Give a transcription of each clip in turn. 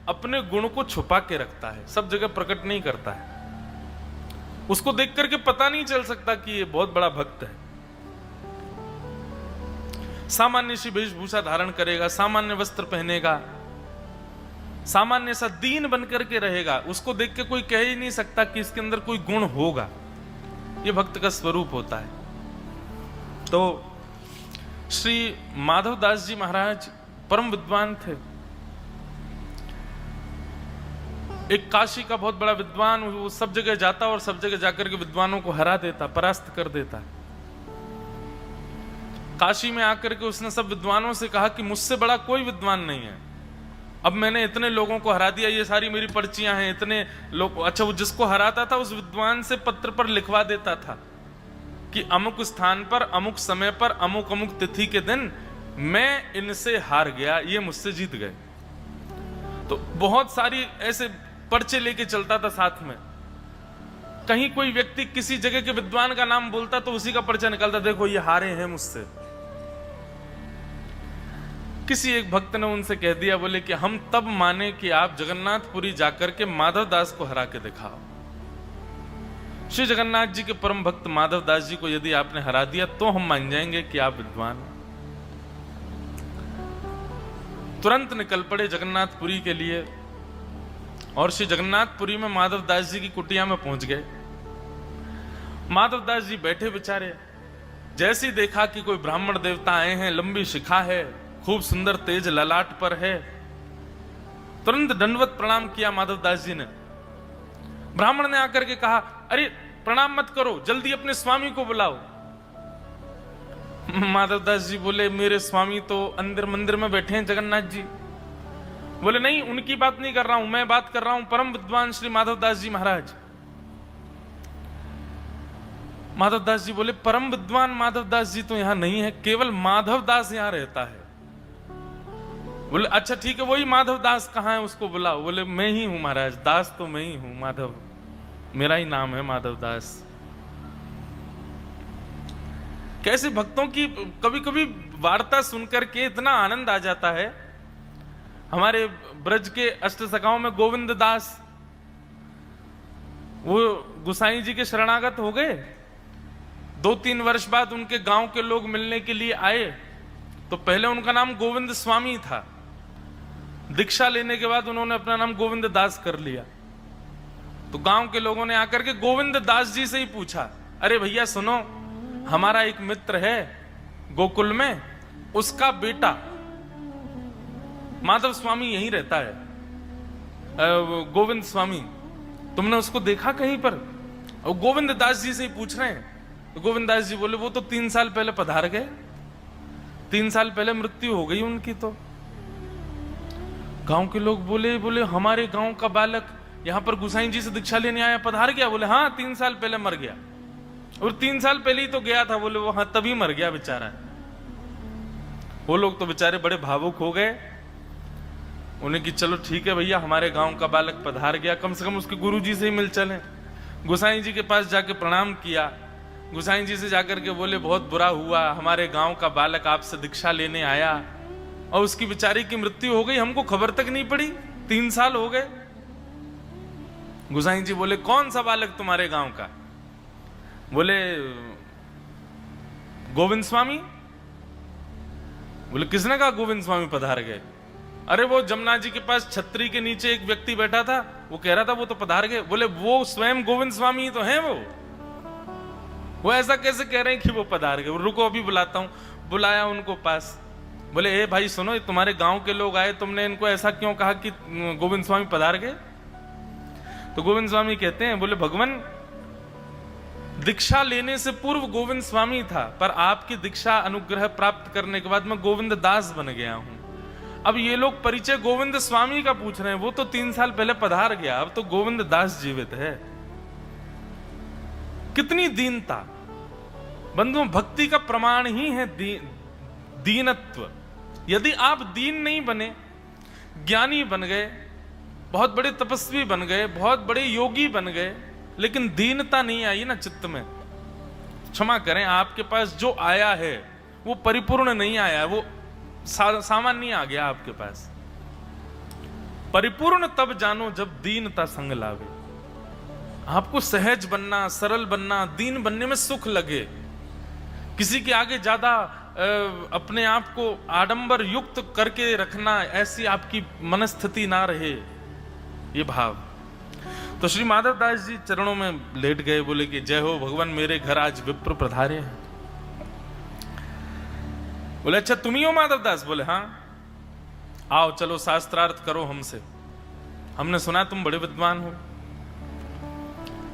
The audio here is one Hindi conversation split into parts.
अपने गुण को छुपा के रखता है, सब जगह प्रकट नहीं करता है। उसको देख करके पता नहीं चल सकता कि ये बहुत बड़ा भक्त है। सामान्य सी वेशभूषा धारण करेगा, सामान्य वस्त्र पहनेगा, सामान्य सा दीन बनकर के रहेगा, उसको देख के कोई कह ही नहीं सकता कि इसके अंदर कोई गुण होगा। ये भक्त का स्वरूप होता है। तो श्री माधवदास जी महाराज परम विद्वान थे। एक काशी का बहुत बड़ा विद्वान, वो सब जगह जाता और सब जगह जाकर के विद्वानों को हरा देता, परास्त कर देता। काशी में आकर के उसने सब विद्वानों से कहा कि मुझसे बड़ा कोई विद्वान नहीं है। अब मैंने इतने लोगों को हरा दिया, ये सारी मेरी पर्चियां हैं, इतने लोग। अच्छा, वो जिसको हराता था उस विद्वान से पत्र पर लिखवा देता था कि अमुक स्थान पर, अमुक समय पर, अमुक अमुक तिथि के दिन मैं इनसे हार गया, ये मुझसे जीत गए। तो बहुत सारी ऐसे पर्चे लेके चलता था साथ में। कहीं कोई व्यक्ति किसी जगह के विद्वान का नाम बोलता तो उसी का पर्चा निकलता, देखो ये हारे हैं मुझसे। किसी एक भक्त ने उनसे कह दिया, बोले कि हम तब माने कि आप जगन्नाथपुरी जाकर के माधवदास को हरा के दिखाओ। श्री जगन्नाथ जी के परम भक्त माधवदास जी को यदि आपने हरा दिया तो हम मान जाएंगे कि आप विद्वान हैं। तुरंत निकल पड़े जगन्नाथपुरी के लिए और श्री जगन्नाथपुरी में माधवदास जी की कुटिया में पहुंच गए। माधवदास जी बैठे बेचारे, जैसे ही देखा कि कोई ब्राह्मण देवता आए हैं, लंबी शिखा है, खूब सुंदर तेज ललाट पर है, तुरंत दंडवत प्रणाम किया माधवदास जी ने। ब्राह्मण ने आकर के कहा, अरे प्रणाम मत करो, जल्दी अपने स्वामी को बुलाओ। माधवदास जी बोले, मेरे स्वामी तो अंदर मंदिर में बैठे हैं जगन्नाथ जी। बोले, नहीं, उनकी बात नहीं कर रहा हूं, मैं बात कर रहा हूं परम विद्वान श्री माधवदास जी महाराज। माधवदास जी बोले, परम विद्वान माधवदास जी तो यहां नहीं है, केवल माधवदास यहां रहता है। बोले, अच्छा ठीक है, वही माधवदास कहां है, उसको बुलाओ। बोले, मैं ही हूं महाराज, दास तो मैं ही हूं, माधव मेरा ही नाम है माधवदास। कैसे भक्तों की कभी कभी वार्ता सुनकर के इतना आनंद आ जाता है। हमारे ब्रज के अष्ट सखाओं में गोविंद दास, वो गुसाई जी के शरणागत हो गए। 2-3 वर्ष बाद उनके गांव के लोग मिलने के लिए आए तो पहले उनका नाम गोविंद स्वामी था। दीक्षा लेने के बाद उन्होंने अपना नाम गोविंद दास कर लिया। तो गांव के लोगों ने आकर के गोविंद दास जी से ही पूछा, अरे भैया सुनो, हमारा एक मित्र है गोकुल में, उसका बेटा माधव स्वामी यहीं रहता है, गोविंद स्वामी, तुमने उसको देखा कहीं पर? और गोविंद दास जी से ही पूछ रहे हैं। तो गोविंद दास जी बोले, वो तो 3 साल पहले पधार गए, 3 साल पहले मृत्यु हो गई उनकी। तो गांव के लोग बोले हमारे गांव का बालक यहां पर गुसाई जी से दीक्षा लेने आया, पधार गया? बोले, हाँ 3 साल पहले मर गया। और 3 साल पहले ही तो गया था। बोले, वो हाँ तभी मर गया बेचारा। वो लोग तो बेचारे बड़े भावुक हो गए। उन्हें कि चलो ठीक है भैया, हमारे गांव का बालक पधार गया, कम से कम उसके गुरुजी से ही मिल चले। गुसाई जी के पास जाके प्रणाम किया। गुसाई जी से जाकर के बोले, बहुत बुरा हुआ, हमारे गांव का बालक आपसे दीक्षा लेने आया और उसकी बेचारी की मृत्यु हो गई, हमको खबर तक नहीं पड़ी, 3 साल हो गए। गुसाई जी बोले, कौन सा बालक तुम्हारे गांव का? बोले, गोविंद स्वामी। बोले, किसने कहा गोविंद स्वामी पधार गए? अरे वो जमुना जी के पास छतरी के नीचे एक व्यक्ति बैठा था, वो कह रहा था वो तो पधार गए। बोले, वो स्वयं गोविंद स्वामी ही तो हैं वो ऐसा कैसे कह रहे हैं कि वो पधार गए? रुको अभी बुलाता हूं। बुलाया उनको पास। बोले, ए भाई सुनो, ये तुम्हारे गांव के लोग आए, तुमने इनको ऐसा क्यों कहा कि गोविंद स्वामी पधार गए? तो गोविंद स्वामी कहते हैं, बोले, भगवान दीक्षा लेने से पूर्व गोविंद स्वामी था, पर आपकी दीक्षा अनुग्रह प्राप्त करने के बाद मैं गोविंद दास बन गया हूं। अब ये लोग परिचय गोविंद स्वामी का पूछ रहे हैं, वो तो 3 साल पहले पधार गया, अब तो गोविंद दास जीवित है। कितनी दीनता बंधुओं, भक्ति का प्रमाण ही है दीनत्व। यदि आप दीन नहीं बने, ज्ञानी बन गए, बहुत बड़े तपस्वी बन गए, बहुत बड़े योगी बन गए, लेकिन दीनता नहीं आई ना चित्त में, क्षमा करें, आपके पास जो आया है वो परिपूर्ण नहीं आया, वो सामान्य आ गया आपके पास। परिपूर्ण तब जानो जब दीनता संग लावे। आपको सहज बनना, सरल बनना, दीन बनने में सुख लगे, किसी के आगे ज्यादा अपने आप को आडंबर युक्त करके रखना, ऐसी आपकी मनस्थिति ना रहे, ये भाव। तो श्री माधवदास जी चरणों में लेट गए, बोले कि जय हो भगवान, मेरे घर आज विप्र पधारे हैं। बोले अच्छा तुम ही हो माधवदास? बोले हाँ, आओ चलो शास्त्रार्थ करो हमसे, हमने सुना तुम बड़े विद्वान हो।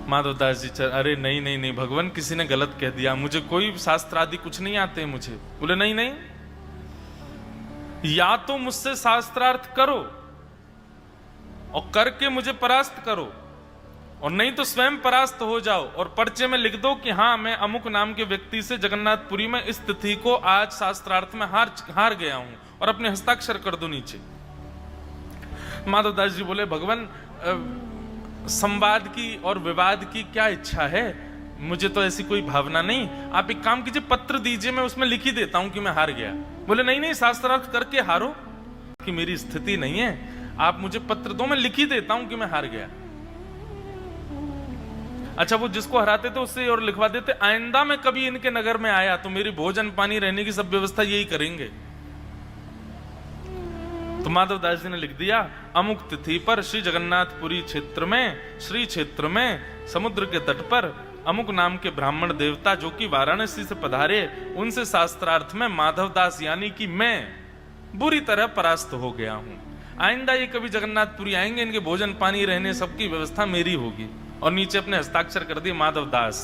माधवदास जी अरे नहीं नहीं नहीं भगवान, किसी ने गलत कह दिया, मुझे कोई शास्त्र आदि कुछ नहीं आते मुझे। बोले नहीं नहीं, या तो मुझसे शास्त्रार्थ करो और करके मुझे परास्त करो, और नहीं तो स्वयं परास्त हो जाओ और पर्चे में लिख दो कि हाँ मैं अमुक नाम के व्यक्ति से जगन्नाथपुरी में इस तिथि को आज शास्त्रार्थ में हार गया हूं, और अपने हस्ताक्षर कर दो नीचे। माधवदास जी बोले भगवान, संवाद की और विवाद की क्या इच्छा है, मुझे तो ऐसी कोई भावना नहीं। आप एक काम कीजिए, पत्र दीजिए, मैं उसमें लिख ही देता हूं कि मैं हार गया। बोले नहीं नहीं, शास्त्रार्थ करके हारो, कि मेरी स्थिति नहीं है, आप मुझे पत्र दो, मैं लिख ही देता हूं कि मैं हार गया। अच्छा वो जिसको हराते थे उससे और लिखवा देते, आइंदा मैं कभी इनके नगर में आया तो मेरी भोजन पानी रहने की सब व्यवस्था यही करेंगे। तो माधवदास जी ने लिख दिया, अमुक तिथि पर श्री जगन्नाथपुरी क्षेत्र में, श्री क्षेत्र में समुद्र के तट पर अमुक नाम के ब्राह्मण देवता जो कि वाराणसी से पधारे, उनसे शास्त्रार्थ में माधवदास यानी कि मैं बुरी तरह परास्त हो गया हूं। आइंदा ये कभी जगन्नाथपुरी आएंगे, इनके भोजन पानी रहने सबकी व्यवस्था मेरी होगी। और नीचे अपने हस्ताक्षर कर दिए माधवदास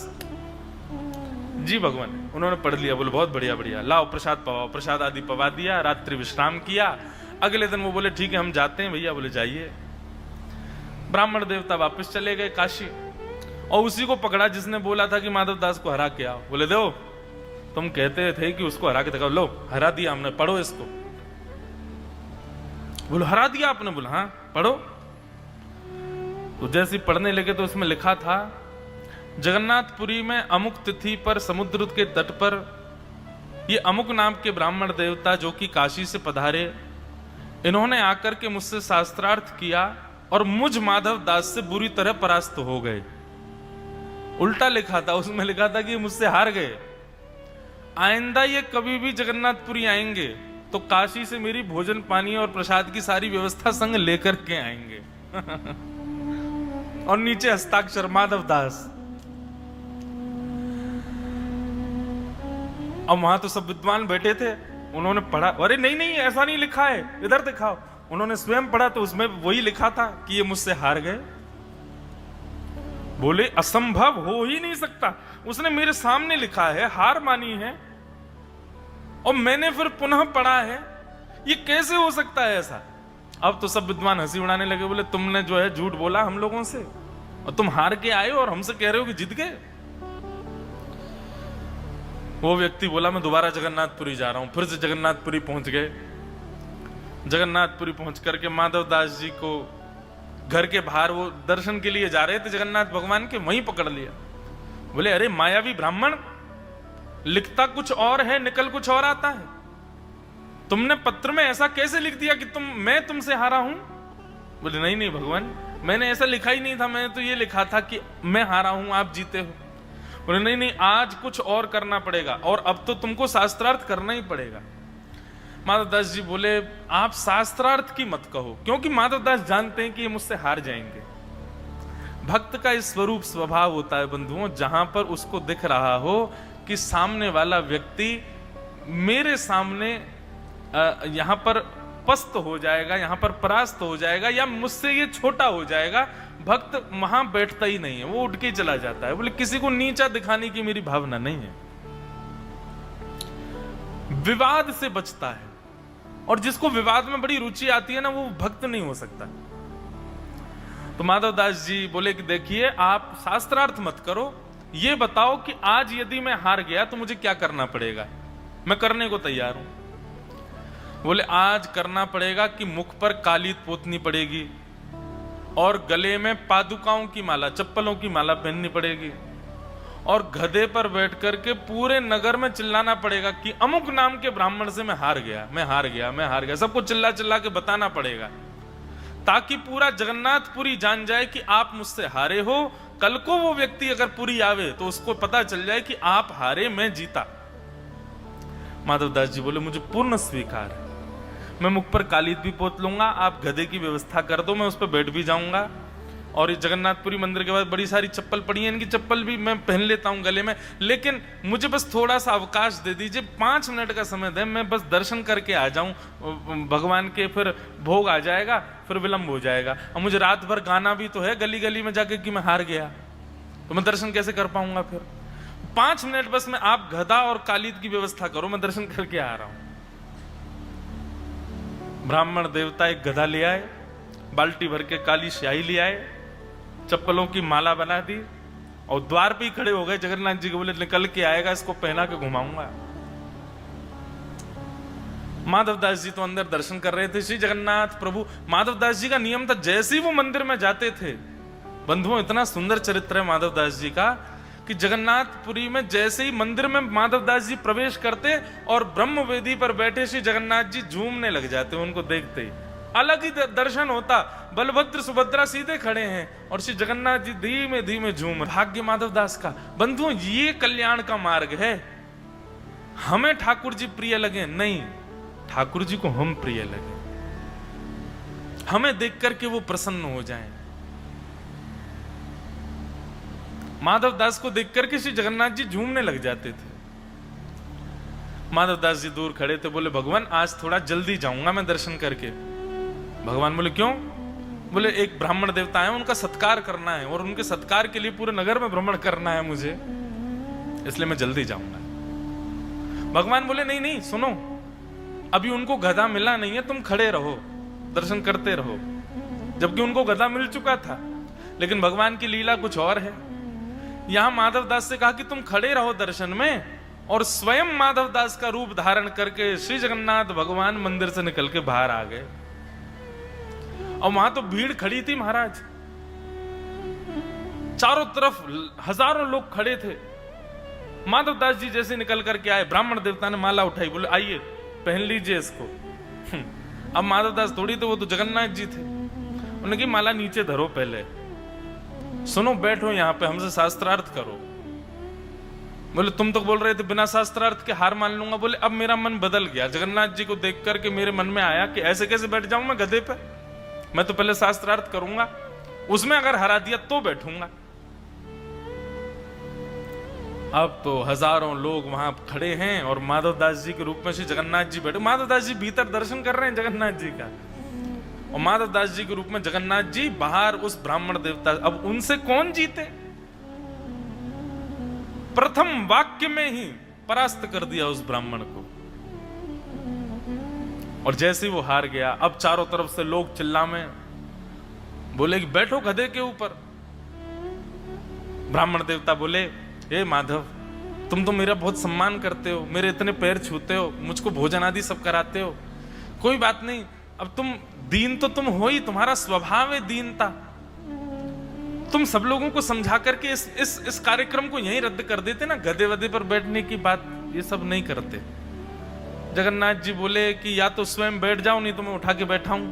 जी भगवान। उन्होंने पढ़ लिया, बोले बहुत बढ़िया बढ़िया, लाओ प्रसाद पवाओ। प्रसाद आदि पवा दिया, रात्रि विश्राम किया। अगले दिन वो बोले ठीक है हम जाते हैं भैया। बोले जाइए। ब्राह्मण देवता वापस चले गए काशी, और उसी को पकड़ा जिसने बोला था कि माधवदास को हरा के आओ। बोले दो, तुम कहते थे कि उसको हरा के दिखाओ, लो हरा दिया हमने, पढ़ो इसको। बोलो हरा दिया आपने? बोला हाँ पढ़ो। तो जैसे पढ़ने लगे तो उसमें लिखा था, जगन्नाथपुरी में अमुक तिथि पर समुद्र के तट पर ये अमुक नाम के ब्राह्मण देवता जो कि काशी से पधारे, इन्होंने आकर के मुझसे शास्त्रार्थ किया और मुझ माधवदास से बुरी तरह परास्त हो गए। उल्टा लिखा था, उसमें लिखा था कि मुझसे हार गए। आइंदा ये कभी भी जगन्नाथपुरी आएंगे तो काशी से मेरी भोजन पानी और प्रसाद की सारी व्यवस्था संग लेकर के आएंगे। और नीचे हस्ताक्षर माधवदास। अब वहां तो सब विद्वान बैठे थे, उन्होंने पढ़ा, अरे नहीं नहीं ऐसा नहीं लिखा है, इधर दिखाओ। उन्होंने स्वयं पढ़ा तो उसमें वही लिखा था कि ये मुझसे हार गए। बोले असंभव, हो ही नहीं सकता, उसने मेरे सामने लिखा है, हार मानी है, और मैंने फिर पुनः पढ़ा है, ये कैसे हो सकता है ऐसा? अब तो सब विद्वान हंसी उड़ाने लगे। बोले तुमने जो है झूठ बोला हम लोगों से, और तुम हार के आए और हमसे कह रहे हो कि जीत गए। वो व्यक्ति बोला मैं दोबारा जगन्नाथपुरी जा रहा हूं। फिर से जगन्नाथपुरी पहुंच गए। जगन्नाथपुरी पहुंच करके माधवदास जी को घर के बाहर, वो दर्शन के लिए जा रहे थे जगन्नाथ भगवान के, वहीं पकड़ लिया। बोले अरे मायावी ब्राह्मण, लिखता कुछ और है, निकल कुछ और आता है। तुमने पत्र में ऐसा कैसे लिख दिया कि मैं तुमसे हारा हूं? बोले नहीं नहीं भगवान, मैंने ऐसा लिखा ही नहीं था, मैंने तो ये लिखा था कि मैं हारा हूं, आप जीते हो। बोले नहीं नहीं, आज कुछ और करना पड़ेगा, और अब तो तुमको शास्त्रार्थ करना ही पड़ेगा। माधवदास जी बोले आप शास्त्रार्थ की मत कहो, क्योंकि माधवदास जानते हैं कि ये मुझसे हार जाएंगे। भक्त का इस स्वरूप स्वभाव होता है बंधुओं, जहां पर उसको दिख रहा हो कि सामने वाला व्यक्ति मेरे सामने यहां पर पस्त हो जाएगा, यहां पर परास्त हो जाएगा, या मुझसे ये छोटा हो जाएगा, भक्त वहां बैठता ही नहीं है, वो उठ के चला जाता है। बोले किसी को नीचा दिखाने की मेरी भावना नहीं है। विवाद से बचता है, और जिसको विवाद में बड़ी रुचि आती है ना, वो भक्त नहीं हो सकता। तो माधवदास जी बोले कि देखिए आप शास्त्रार्थ मत करो, ये बताओ कि आज यदि मैं हार गया तो मुझे क्या करना पड़ेगा, मैं करने को तैयार हूं। बोले आज करना पड़ेगा कि मुख पर कालीत पोतनी पड़ेगी, और गले में पादुकाओं की माला, चप्पलों की माला पहननी पड़ेगी, और गधे पर बैठ करके पूरे नगर में चिल्लाना पड़ेगा कि अमुक नाम के ब्राह्मण से मैं हार गया, मैं हार गया, मैं हार गया। सबको चिल्ला चिल्ला के बताना पड़ेगा, ताकि पूरा जगन्नाथपुरी जान जाए कि आप मुझसे हारे हो। कल को वो व्यक्ति अगर पुरी आवे तो उसको पता चल जाए कि आप हारे, मैं जीता। माधवदास जी बोले मुझे पूर्ण स्वीकार है, मैं मुख पर कालीद भी पोत लूंगा, आप गधे की व्यवस्था कर दो, मैं उस पर बैठ भी जाऊंगा। और इस जगन्नाथपुरी मंदिर के बाद बड़ी सारी चप्पल पड़ी है, इनकी चप्पल भी मैं पहन लेता हूं गले में, लेकिन मुझे बस थोड़ा सा अवकाश दे दीजिए, 5 मिनट का समय दें, मैं बस दर्शन करके आ जाऊं भगवान के, फिर भोग आ जाएगा, फिर विलंब हो जाएगा। और मुझे रात भर गाना भी तो है गली गली में जाके कि मैं हार गया, तो मैं दर्शन कैसे कर पाऊंगा। फिर 5 मिनट बस में आप गधा और कालीद की व्यवस्था करो, मैं दर्शन करके आ रहा हूं। ब्राह्मण देवता एक गधा ले आए, बाल्टी भर के काली स्याही ले आए, चप्पलों की माला बना दी और द्वार पे ही खड़े हो गए। जगन्नाथ जी को बोले निकल के आएगा, इसको पहना के घुमाऊंगा। माधवदास जी तो अंदर दर्शन कर रहे थे। श्री जगन्नाथ प्रभु, माधवदास जी का नियम था जैसे ही वो मंदिर में जाते थे, बंधुओं इतना सुंदर चरित्र है माधवदास जी का कि जगन्नाथपुरी में जैसे ही मंदिर में माधवदास जी प्रवेश करते और ब्रह्म वेदी पर बैठे श्री जगन्नाथ जी झूमने लग जाते उनको देखते ही। अलग ही दर्शन होता, बलभद्र सुभद्रा सीधे खड़े हैं और श्री जगन्नाथ जी धीमे धीमे झूम। भाग्य माधवदास का। बंधुओं ये कल्याण का मार्ग है। हमें ठाकुर जी प्रिय लगे नहीं, ठाकुर जी को हम प्रिय लगे, हमें देख करके वो प्रसन्न हो जाएं। माधवदास को देख करके श्री जगन्नाथ जी झूमने लग जाते थे। माधवदास जी दूर खड़े थे, बोले भगवान आज थोड़ा जल्दी जाऊंगा मैं दर्शन करके। भगवान बोले क्यों? बोले एक ब्राह्मण देवता है, उनका सत्कार करना है और उनके सत्कार के लिए पूरे नगर में भ्रमण करना है मुझे, इसलिए मैं जल्दी जाऊंगा। भगवान बोले नहीं नहीं सुनो, अभी उनको गधा मिला नहीं है, तुम खड़े रहो दर्शन करते रहो। जबकि उनको गधा मिल चुका था, लेकिन भगवान की लीला कुछ और है। यहां माधवदास से कहा कि तुम खड़े रहो दर्शन में, और स्वयं माधवदास का रूप धारण करके श्री जगन्नाथ भगवान मंदिर से निकल के बाहर आ गए। और वहां तो भीड़ खड़ी थी महाराज, चारों तरफ हजारों लोग खड़े थे। माधवदास जी जैसे निकल करके आए, ब्राह्मण देवता ने माला उठाई, बोले आइए पहन लीजिए इसको। अब माधवदास थोड़ी थे, वो तो जगन्नाथ जी थे। उन्होंने कहा माला नीचे धरो, पहले सुनो, बैठो यहां पे, हमसे शास्त्रार्थ करो। बोले तुम तो बोल रहे थे बिना शास्त्रार्थ के हार मान लूंगा। बोले अब मेरा मन बदल गया, जगन्नाथ जी को देख करके मेरे मन में आया कि ऐसे कैसे बैठ जाऊं मैं गधे पे, मैं तो पहले शास्त्रार्थ करूंगा, उसमें अगर हरा दिया तो बैठूंगा। अब तो हजारों लोग वहां खड़े हैं और माधवदास जी के रूप में श्री जगन्नाथ जी बैठे। माधवदास जी भीतर दर्शन कर रहे हैं जगन्नाथ जी का, और माधवदास जी के रूप में जगन्नाथ जी बाहर उस ब्राह्मण देवता। अब उनसे कौन जीते? प्रथम वाक्य में ही परास्त कर दिया उस ब्राह्मण को, और जैसे ही वो हार गया, अब चारों तरफ से लोग चिल्लामे, बोले कि बैठो गधे के ऊपर। ब्राह्मण देवता बोले हे माधव, तुम तो मेरा बहुत सम्मान करते हो, मेरे इतने पैर छूते हो, मुझको भोजन आदि सब कराते हो, कोई बात नहीं, अब तुम दीन तो तुम हो ही, तुम्हारा स्वभाव है दीनता, तुम सब लोगों को समझा करके इस कार्यक्रम को यहीं रद्द कर देते ना, गधे वधे पर बैठने की बात ये सब नहीं करते। जगन्नाथ जी बोले कि या तो स्वयं बैठ जाओ, नहीं तो मैं उठा के बैठाऊं,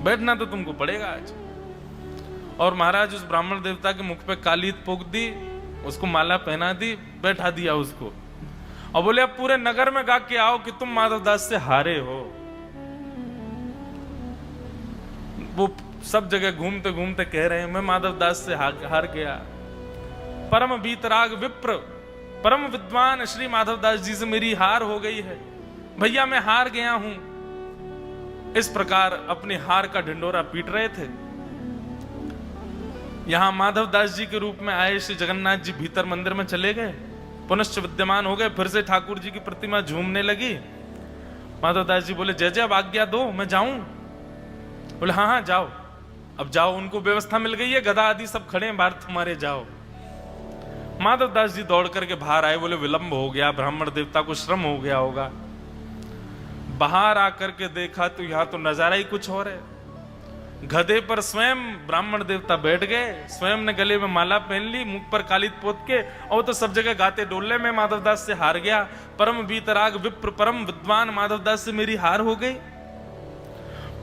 बैठना तो तुमको पड़ेगा आज। और महाराज उस ब्राह्मण देवता के मुख पे कालीद पोक दी, उसको माला पहना दी, बैठा दिया उसको, और बोले अब पूरे नगर में गा के आओ कि तुम माधवदास से हारे हो। वो सब जगह घूमते घूमते कह रहे हैं मैं माधवदास से हार गया। परम वीतराग विप्र, परम विद्वान श्री माधवदास जी से मेरी हार हो गई है, भैया मैं हार गया हूं। इस प्रकार अपनी हार का ढिंडोरा पीट रहे थे। यहां माधवदास जी के रूप में आए श्री जगन्नाथ जी भीतर मंदिर में चले गए, पुनश्च विद्यमान हो गए, फिर से ठाकुर जी की प्रतिमा झूमने लगी। माधवदास जी बोले जय जय, अब आज्ञा दो, मैं जाऊं? बोले हाँ हाँ जाओ, अब जाओ, उनको व्यवस्था मिल गई है, गधा आदि सब खड़े हैं बाहर, तुम्हारे जाओ। माधवदास जी दौड़ करके बाहर आए, बोले विलंब हो गया, ब्राह्मण देवता को श्रम हो गया होगा। बाहर आकर के देखा तो यहां तो नजारा ही कुछ और है। गधे पर स्वयं ब्राह्मण देवता बैठ गए, स्वयं ने गले में माला पहन ली, मुख पर कालीद पोत के, और तो सब जगह गाते डोले में माधवदास से हार गया। परम वीतराग विप्र, परम विद्वान माधवदास से मेरी हार हो गई।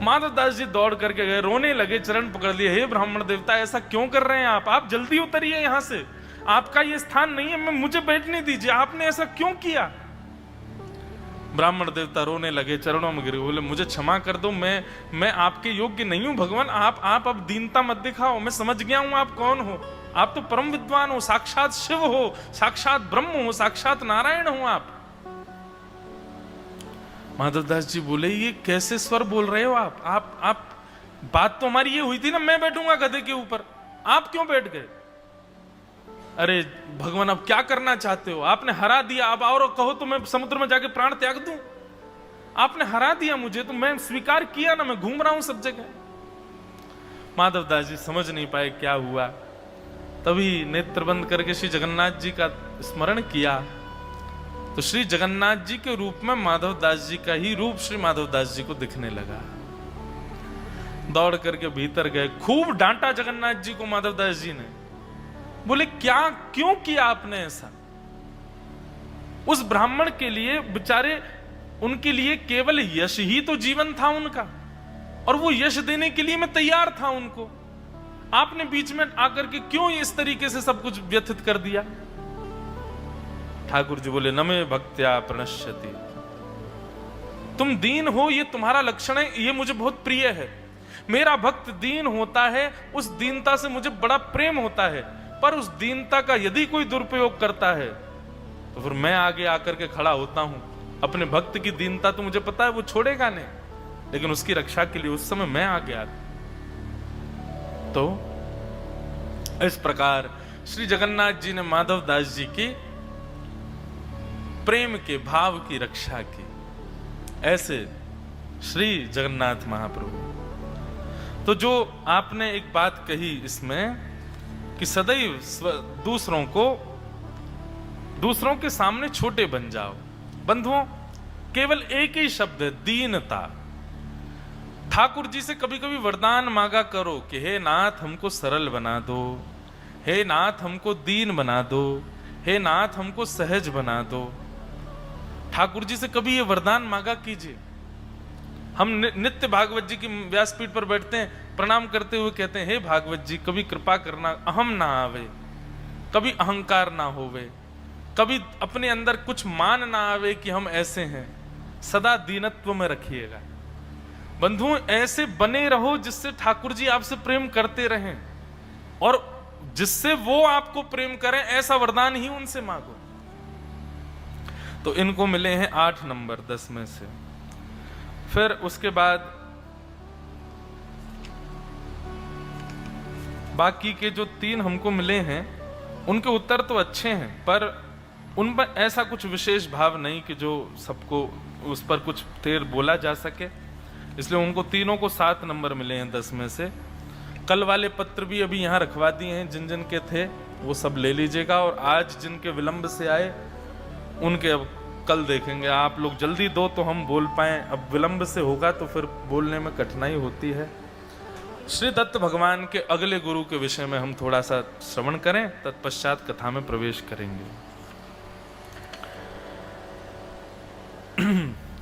माधवदास जी दौड़ करके गए, रोने लगे, चरण पकड़ लिए, हे ब्राह्मण देवता ऐसा क्यों कर रहे हैं आप जल्दी उतरिए यहां से, आपका ये स्थान नहीं है, मुझे बैठने दीजिए, आपने ऐसा क्यों किया। ब्राह्मण देवता रोने लगे, चरणों में गिरे, बोले मुझे क्षमा कर दो, मैं आपके योग्य नहीं हूं भगवान, आप अब दीनता मत दिखाओ, मैं समझ गया हूं आप कौन हो, आप तो परम विद्वान हो, साक्षात शिव हो, साक्षात ब्रह्म हो, साक्षात नारायण हो आप। माधवदास जी बोले ये कैसे स्वर बोल रहे हो आप बात तो हमारी ये हुई थी ना, मैं बैठूंगा गधे के ऊपर, आप क्यों बैठ गए। अरे भगवान अब क्या करना चाहते हो, आपने हरा दिया, अब और कहो तो मैं समुद्र में जाके प्राण त्याग दूं, आपने हरा दिया मुझे तो मैं स्वीकार किया ना, मैं घूम रहा हूं सब जगह। माधवदास जी समझ नहीं पाए क्या हुआ, तभी नेत्र बंद करके श्री जगन्नाथ जी का स्मरण किया, तो श्री जगन्नाथ जी के रूप में माधवदास जी का ही रूप श्री माधवदास जी को दिखने लगा। दौड़ करके भीतर गए, खूब डांटा जगन्नाथ जी को माधवदास जी ने, बोले क्यों किया आपने ऐसा। उस ब्राह्मण के लिए बेचारे, उनके लिए केवल यश ही तो जीवन था उनका, और वो यश देने के लिए मैं तैयार था उनको, आपने बीच में आकर के क्यों इस तरीके से सब कुछ व्यथित कर दिया। ठाकुर जी बोले नमे भक्त्या प्रणश्यति, तुम दीन हो ये तुम्हारा लक्षण है, ये मुझे बहुत प्रिय है, मेरा भक्त दीन होता है, उस दीनता से मुझे बड़ा प्रेम होता है, पर उस दीनता का यदि कोई दुरुपयोग करता है तो फिर मैं आगे आकर के खड़ा होता हूं। अपने भक्त की दीनता तो मुझे पता है वो छोड़ेगा नहीं, लेकिन उसकी रक्षा के लिए उस समय मैं आगे आता। तो इस प्रकार श्री जगन्नाथ जी ने माधवदास जी की प्रेम के भाव की रक्षा की। ऐसे श्री जगन्नाथ महाप्रभु। तो जो आपने एक बात कही इसमें कि सदैव दूसरों के सामने छोटे बन जाओ। बंधुओं, केवल एक ही शब्द है, दीनता। ठाकुर जी से कभी कभी वरदान मांगा करो कि हे नाथ हमको सरल बना दो, हे नाथ हमको दीन बना दो, हे नाथ हमको सहज बना दो। ठाकुर जी से कभी ये वरदान मांगा कीजिए। हम नित्य भागवत जी की व्यासपीठ पर बैठते हैं, प्रणाम करते हुए कहते हैं हे भागवत जी कभी कृपा करना, अहम ना आवे, कभी अहंकार ना होवे, कभी अपने अंदर कुछ मान ना आवे कि हम ऐसे हैं, सदा दीनत्व में रखिएगा। बंधुओं, ऐसे बने रहो जिससे ठाकुर जी आपसे प्रेम करते रहें, और जिससे वो आपको प्रेम करें, ऐसा वरदान ही उनसे मांगो। तो इनको मिले हैं 8 नंबर 10 में से। फिर उसके बाद बाकी के जो 3 हमको मिले हैं उनके उत्तर तो अच्छे हैं, पर उन पर ऐसा कुछ विशेष भाव नहीं कि जो सबको उस पर कुछ देर बोला जा सके, इसलिए उनको तीनों को 7 नंबर मिले हैं 10 में से। कल वाले पत्र भी अभी यहाँ रखवा दिए हैं, जिन जिन के थे वो सब ले लीजिएगा, और आज जिनके विलंब से आए उनके अब कल देखेंगे। आप लोग जल्दी दो तो हम बोल पाएं, अब विलंब से होगा तो फिर बोलने में कठिनाई होती है। श्री दत्त भगवान के अगले गुरु के विषय में हम थोड़ा सा श्रवण करें, तत्पश्चात कथा में प्रवेश करेंगे।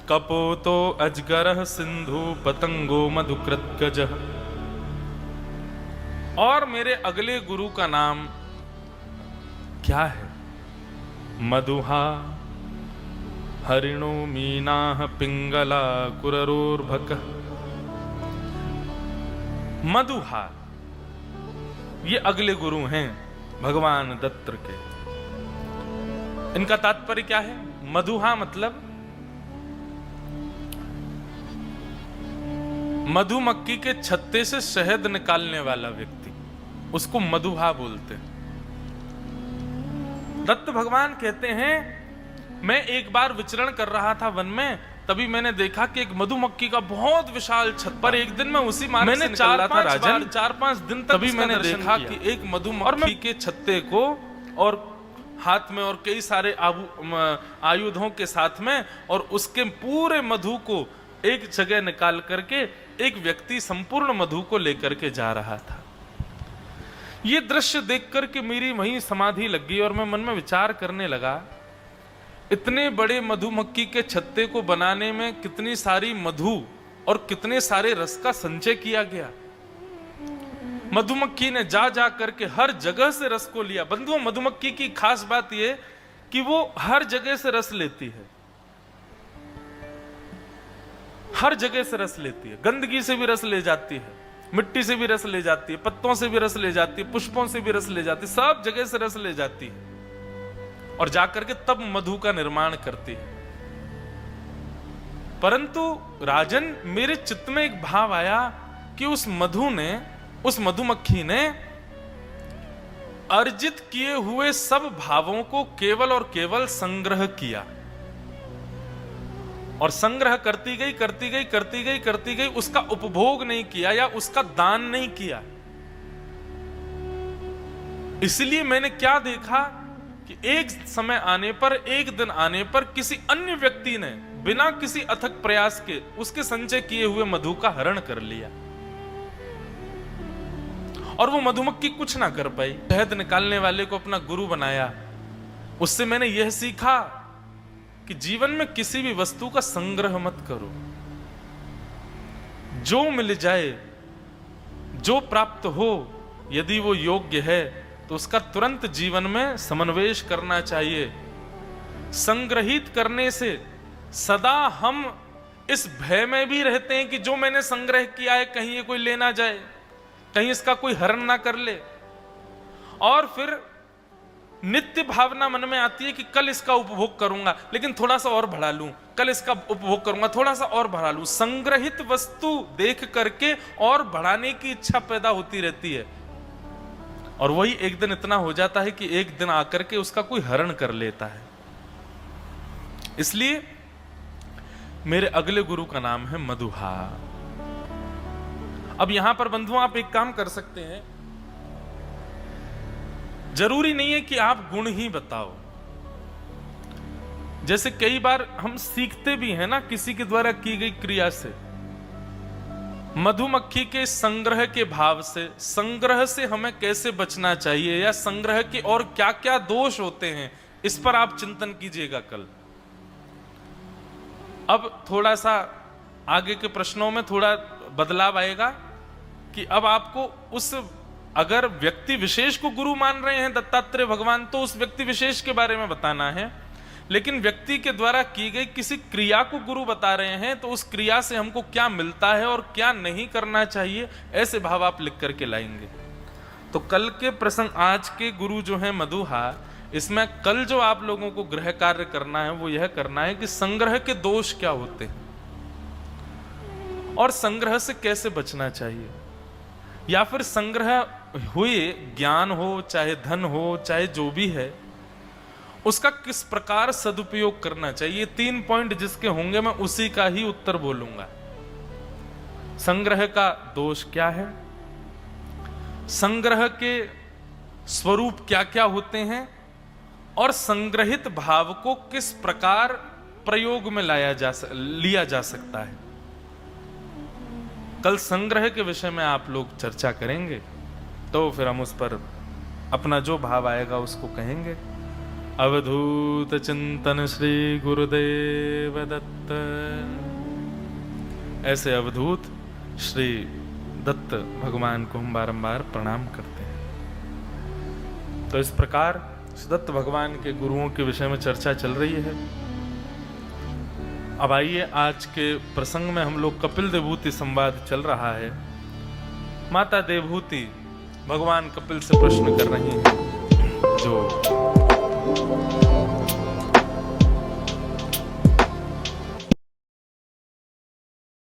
कपोतो अजगरः सिंधु पतंगो मधुकृत गजः। और मेरे अगले गुरु का नाम क्या है? मधुहा हरिणो मीनाः पिंगला कुररोर्भकः। मधुहा, ये अगले गुरु हैं भगवान दत्त के। इनका तात्पर्य क्या है? मधुहा मतलब मधुमक्खी के छत्ते से शहद निकालने वाला व्यक्ति, उसको मधुहा बोलते हैं। दत्त भगवान कहते हैं मैं एक बार विचरण कर रहा था वन में, तभी मैंने देखा कि एक मधुमक्खी का बहुत विशाल छत पर एक दिन में उसी मार्ग से निकल रहा था राजन, 4-5 दिन तक तभी मैंने देखा कि एक मधुमक्खी के छत्ते को और हाथ में और कई सारे आयुधों के साथ में, और उसके पूरे मधु को एक जगह निकाल करके एक व्यक्ति संपूर्ण मधु को लेकर के जा रहा था। ये दृश्य देख करके मेरी वहीं समाधि लग गई और मैं मन में विचार करने लगा, इतने बड़े मधुमक्खी के छत्ते को बनाने में कितनी सारी मधु और कितने सारे रस का संचय किया गया। मधुमक्खी ने जा जा करके हर जगह से रस को लिया। बंधुओं, मधुमक्खी की खास बात यह कि वो हर जगह से रस लेती है, हर जगह से रस लेती है। गंदगी से भी रस ले जाती है, मिट्टी से भी रस ले जाती है, पत्तों से भी रस ले जाती है, पुष्पों से भी रस ले जाती है, सब जगह से रस ले जाती है और जाकर के तब मधु का निर्माण करती है। परंतु राजन, मेरे चित्त में एक भाव आया कि उस मधुमक्खी ने अर्जित किए हुए सब भावों को केवल और केवल संग्रह किया और संग्रह करती गई, उसका उपभोग नहीं किया या उसका दान नहीं किया। इसलिए मैंने क्या देखा कि एक समय आने पर, एक दिन आने पर किसी अन्य व्यक्ति ने बिना किसी अथक प्रयास के उसके संचय किए हुए मधु का हरण कर लिया और वो मधुमक्खी कुछ ना कर पाई। शहद निकालने वाले को अपना गुरु बनाया। उससे मैंने यह सीखा कि जीवन में किसी भी वस्तु का संग्रह मत करो। जो मिल जाए, जो प्राप्त हो, यदि वो योग्य है तो उसका तुरंत जीवन में समन्वय करना चाहिए। संग्रहित करने से सदा हम इस भय में भी रहते हैं कि जो मैंने संग्रह किया है कहीं ये कोई ले ना जाए, कहीं इसका कोई हरण ना कर ले। और फिर नित्य भावना मन में आती है कि कल इसका उपभोग करूंगा लेकिन थोड़ा सा और बढ़ा लूं, कल इसका उपभोग करूंगा थोड़ा सा और बढ़ा लूं। संग्रहित वस्तु देख करके और बढ़ाने की इच्छा पैदा होती रहती है और वही एक दिन इतना हो जाता है कि एक दिन आकर के उसका कोई हरण कर लेता है। इसलिए मेरे अगले गुरु का नाम है मधुहा। अब यहां पर बंधुओं, आप एक काम कर सकते हैं, जरूरी नहीं है कि आप गुण ही बताओ। जैसे कई बार हम सीखते भी हैं ना किसी के द्वारा की गई क्रिया से। मधुमक्खी के संग्रह के भाव से, संग्रह से हमें कैसे बचना चाहिए या संग्रह के और क्या क्या दोष होते हैं, इस पर आप चिंतन कीजिएगा कल। अब थोड़ा सा आगे के प्रश्नों में थोड़ा बदलाव आएगा कि अब आपको उस, अगर व्यक्ति विशेष को गुरु मान रहे हैं दत्तात्रेय भगवान, तो उस व्यक्ति विशेष के बारे में बताना है। लेकिन व्यक्ति के द्वारा की गई किसी क्रिया को गुरु बता रहे हैं तो उस क्रिया से हमको क्या मिलता है और क्या नहीं करना चाहिए, ऐसे भाव आप लिख करके लाएंगे। तो कल के प्रसंग, आज के गुरु जो है मधुहा, इसमें कल जो आप लोगों को गृह कार्य करना है वो यह करना है कि संग्रह के दोष क्या होते हैं और संग्रह से कैसे बचना चाहिए, या फिर संग्रह हुए ज्ञान हो, चाहे धन हो, चाहे जो भी है, उसका किस प्रकार सदुपयोग करना चाहिए। 3 पॉइंट जिसके होंगे मैं उसी का ही उत्तर बोलूंगा। संग्रह का दोष क्या है, संग्रह के स्वरूप क्या क्या होते हैं और संग्रहित भाव को किस प्रकार प्रयोग में लिया जा सकता है। कल संग्रह के विषय में आप लोग चर्चा करेंगे तो फिर हम उस पर अपना जो भाव आएगा उसको कहेंगे। अवधूत चिंतन श्री गुरुदेव दत्त। ऐसे अवधूत श्री दत्त भगवान को हम बारंबार प्रणाम करते हैं। तो इस प्रकार दत्त भगवान के गुरुओं के विषय में चर्चा चल रही है। अब आइए, आज के प्रसंग में हम लोग कपिल देवहूति संवाद चल रहा है। माता देवहूति भगवान कपिल से प्रश्न कर रही हैं, जो